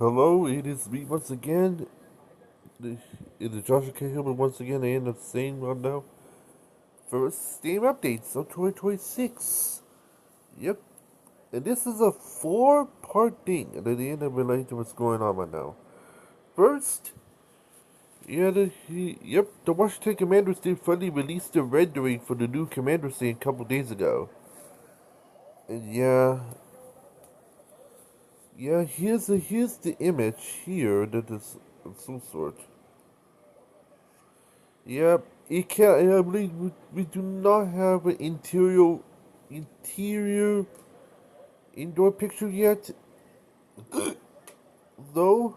Hello, it is me once again. It is Joshua K. Hillman once again. I end up saying right now. First Steam updates of 2026. Yep. And this is a four-part thing. And at the end, I relate to what's going on right now. First, the Washington Commanders team finally released the rendering for the new Commanders team a couple days ago. And here's the image here that is of some sort. Yep, it can. I believe we do not have an interior indoor picture yet, though,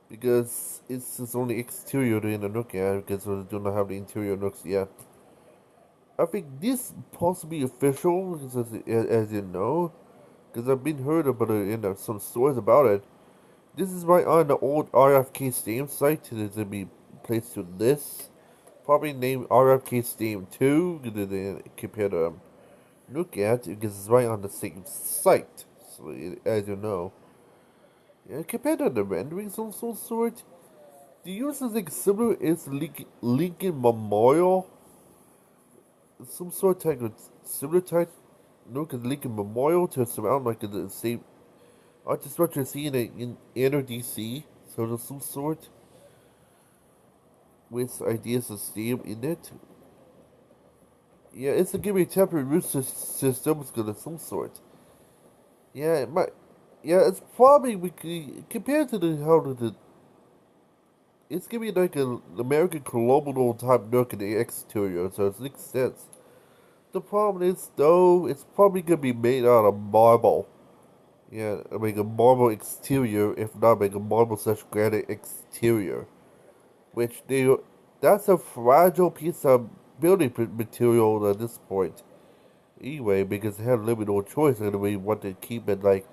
because it's just only exterior in the Nook yet, because we do not have the interior Nooks yet. I think this possibly official, because as you know, because I've been heard about it in some stories about it. This is right on the old RFK Steam site that will be placed to this. Probably named RFK Steam 2 compared to look at because it's right on the same site. So as you know, compared to the renderings of some sort, the use is like similar is Lincoln Memorial, some sort of similar type. No, because Lincoln Memorial to surround like the same art structure seen in inner DC, so there's some sort with ideas of Steam in it. Yeah, it's a give me temporary root systems of some sort. Yeah, it might. Yeah, it's probably compared to the how the it's gonna be like an American colonial type look in the exterior, so it makes sense. The problem is though, it's probably gonna be made out of marble. Yeah, I mean a marble exterior, if not like a marble slash granite exterior, which that's a fragile piece of building material at this point. Anyway, because they have limited no choice, and we want to keep it like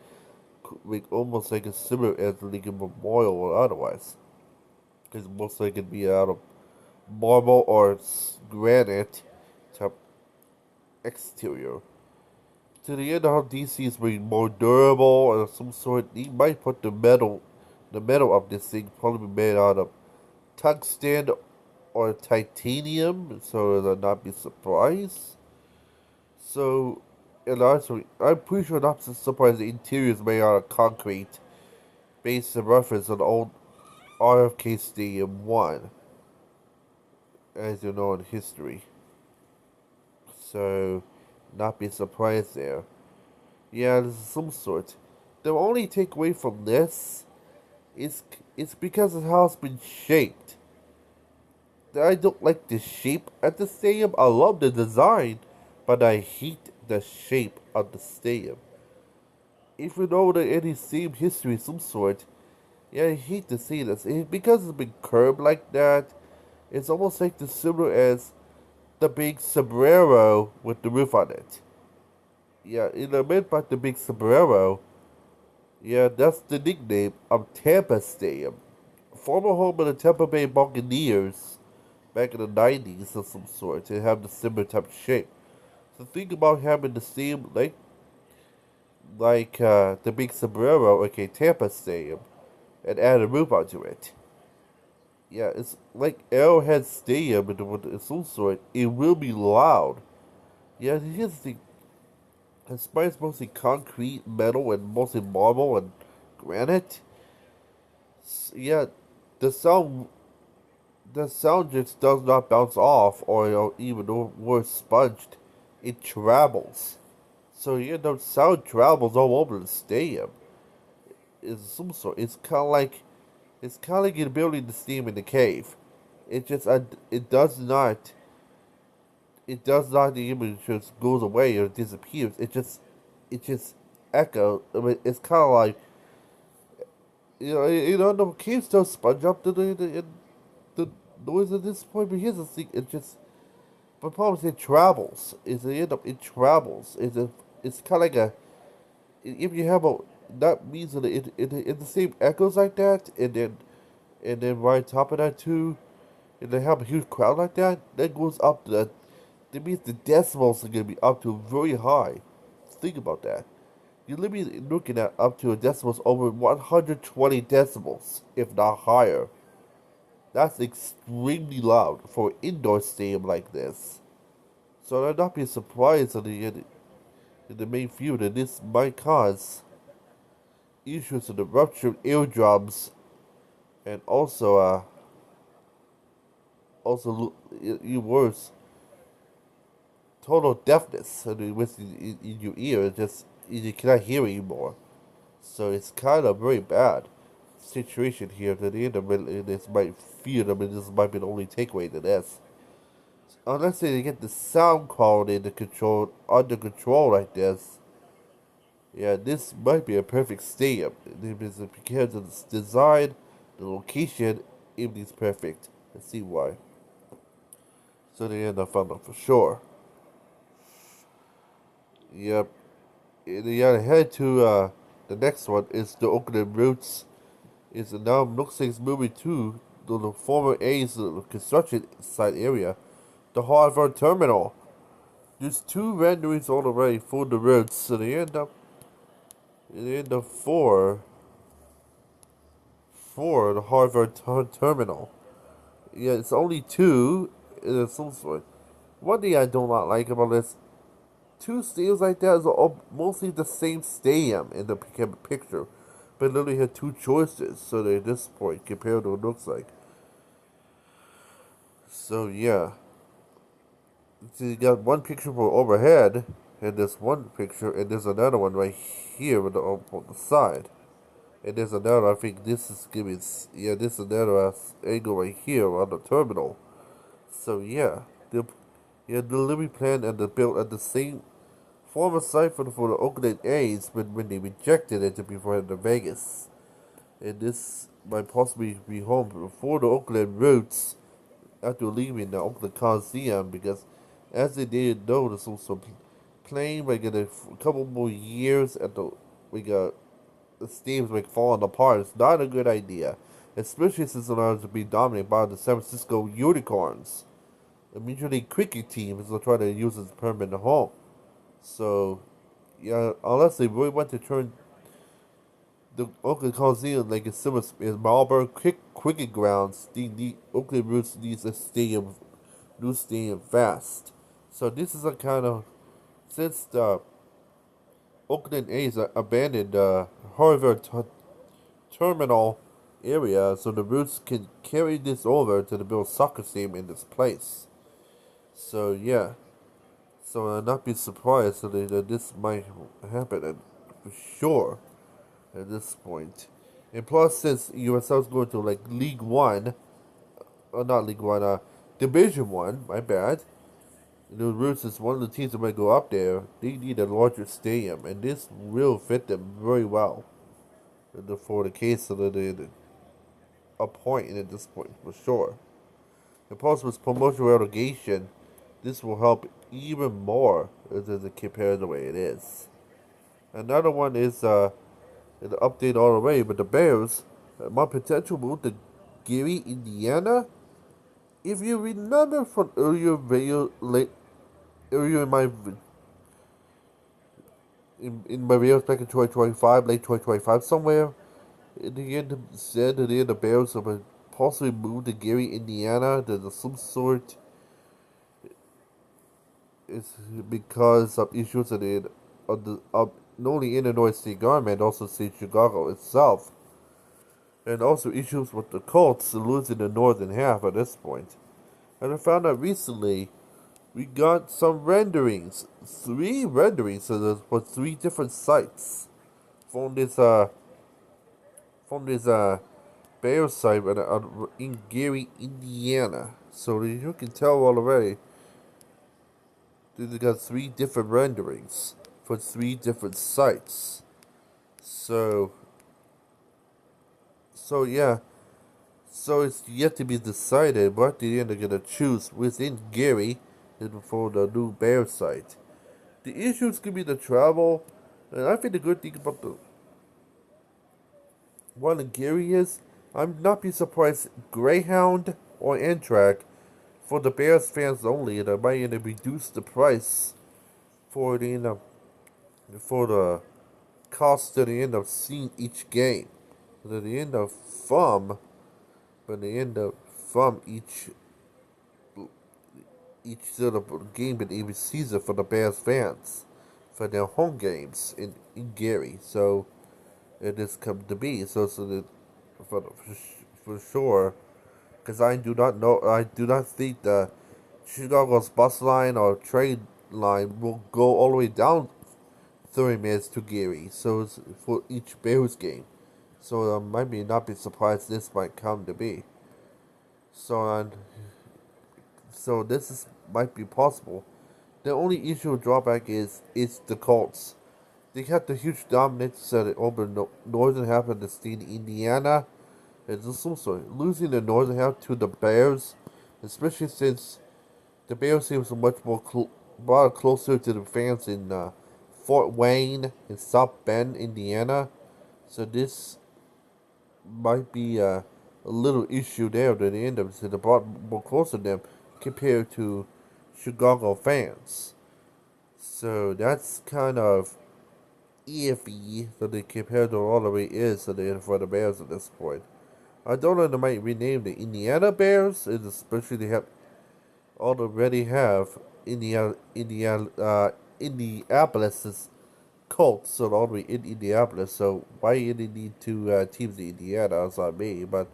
almost like a similar as Lincoln Memorial or otherwise. Because most likely could be out of marble or granite type exterior. To the end, how DC is being more durable or some sort, he might put the metal of this thing probably made out of tungsten or titanium, so they'll not be surprised. So, and also, I'm pretty sure not surprised the interior is made out of concrete, based on reference on old RFK Stadium 1, as you know in history. So, not be surprised there. Yeah, there's some sort. The only takeaway from this is it's because of how it's been shaped. I don't like the shape at the stadium. I love the design, but I hate the shape of the stadium. If you know the any stadium history of some sort, yeah, I hate to see this. Because it's been curved like that, it's almost like the similar as the big sombrero with the roof on it. Yeah, in the meant by the big sombrero, yeah, that's the nickname of Tampa Stadium, former home of the Tampa Bay Buccaneers back in the 90s of some sort, to have the similar type of shape. So think about having the stadium like the big sombrero, okay, Tampa Stadium, and add a roof onto it. Yeah, it's like Arrowhead Stadium with some sort. It will be loud. Yeah, here's the thing. Despite it's mostly concrete, metal, and mostly marble and granite, yeah, the sound the sound just does not bounce off or even worse sponged. It travels. So yeah, the sound travels all over the stadium. It's some sort. It's kind of like you're building the steam in the cave. It just it does not even just goes away or disappears. It just echoes. I mean, it's kind of like the caves don't sponge up the noise at this point. But here's the thing: it just the problem is it travels. Is it end up it travels. It's kind of like a if you have a that means that it the same echoes like that, and then right on top of that too, and they have a huge crowd like that, that goes up to that means the decibels are gonna be up to very high. Think about that. You're literally looking at up to a decibels over 120 decibels, if not higher. That's extremely loud for an indoor stadium like this. So I'd not be surprised in the main field that this might cause issues in the ruptured eardrums and also even worse, total deafness in your ear. Just you cannot hear anymore. So it's kind of very bad situation here. That the end of it, this might feel. I mean, this might be the only takeaway to this. Unless they get the sound quality under control like this, yeah, this might be a perfect stadium. Because of its design, the location, everything's perfect. Let's see why. So they end up found out for sure. Yep. And yeah, head to the next one is the Oakland Roots. It's now looks like it's moving to the former A's construction site area, the Harvard Terminal. There's two renderings all the way for the Roots, so they end up for the Harvard Terminal. Yeah, it's only two in some sort. One thing I do not like about this, two stadiums like that is all mostly the same stadium in the picture, but literally had two choices. So they at this point compared to what it looks like. So yeah, so you got one picture for overhead, and there's one picture, and there's another one right here on the side. And there's another, I think this is giving, yeah, this is another angle right here on the terminal. So yeah, the living plan and the built at the same former site for the Oakland A's when they rejected it before the Vegas. And this might possibly be home for the Oakland Roots after leaving the Oakland Coliseum because as they didn't know this also playing like in a couple more years at we got the teams like falling apart. It's not a good idea, especially since it allows to be dominated by the San Francisco Unicorns. The Major League Cricket team is trying to use it as a permanent home. So, yeah, unless they really want to turn the Oakland Coliseum like a similar as Marlboro Cricket Grounds, the Oakland Roots needs a new stadium fast. So this is a kind of since the Oakland A's abandoned the Harvard Terminal area, so the Roots can carry this over to the Bills soccer stadium in this place. So yeah, so I'd not be surprised that this might happen, and for sure at this point. And plus, since USL's going to like League One, or not League One, Division One, my bad. The Roots is one of the teams that might go up there. They need a larger stadium, and this will fit them very well. For the case of a point at this point for sure. And plus, with promotion relegation, this will help even more as compared to the way it is. Another one is an update all the way, but the Bears, my potential move to Gary, Indiana. If you remember from earlier in my videos back in 2025, late 2025 somewhere, in the end said that the Bears would possibly move to Gary, Indiana. There's some sort. It's because of issues of not only Illinois state government, also state Chicago itself, and also issues with the Colts losing the northern half at this point. And I found out recently we got some renderings, three renderings for three different sites from this Bears site in Gary, Indiana. So you can tell already they got three different renderings for three different sites. So yeah. So it's yet to be decided what they're gonna choose within Gary for the new Bear site. The issues could be the travel, and I think the good thing about the one in Gary is I'm not be surprised Greyhound or Amtrak for the Bears fans only, and I might reduce the price for the for the cost to the end of seeing each game. To the end of from, but the end of from each sort of game in every season for the Bears fans for their home games in Gary. So it has come to be. So that for sure, because I do not think the Chicago's bus line or train line will go all the way down 30 minutes to Gary. So it's for each Bears game. So might be not be surprised this might come to be. So so this is might be possible. The only issue or drawback is the Colts. They had the huge dominance over the northern half of the state of Indiana. It's also losing the northern half to the Bears, especially since the Bears seems much more brought closer to the fans in Fort Wayne and South Bend, Indiana. So this might be a little issue there at the end of it. So they brought more closer to them compared to Chicago fans. So that's kind of iffy that they compare to all the way is for the Bears at this point. I don't know, they might rename the Indiana Bears, and especially they have already have Indianapolis's Colts, so all the way in Indianapolis. So why do they need two teams in Indiana? That's not me, but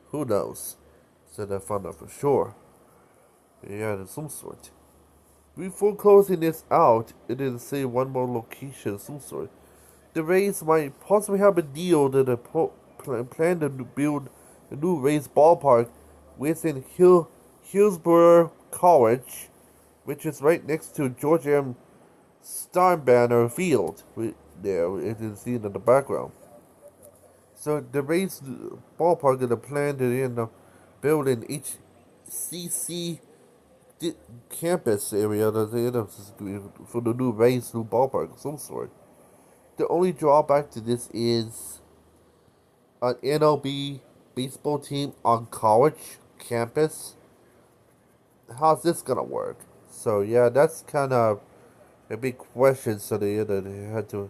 who knows? So they'll find out for sure. Yeah, in some sort. Before closing this out, it is say one more location of some sort. The Rays might possibly have a deal that plan to build a new Rays ballpark within Hillsborough College, which is right next to George M. Steinbrenner Field. There, it is seen in the background. So the Rays ballpark is a plan to build an HCC campus area for the new Rays new ballpark of some sort. The only drawback to this is an MLB baseball team on college campus. How's this gonna work? So yeah, that's kind of a big question. So they had to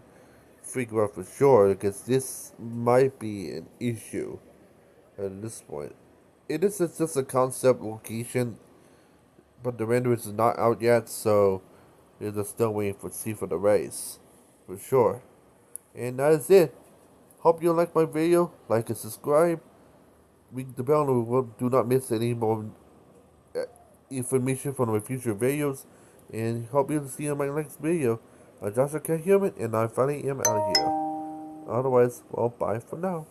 figure out for sure because this might be an issue at this point. It is just a concept location, but the renders is not out yet, so they're still waiting for the race for sure. And that is it. Hope you like my video. Like and subscribe. Ring the bell and do not miss any more information from my future videos. And hope you see you in my next video. I'm Joshua K. Human, and I finally am out of here. Otherwise, well, bye for now.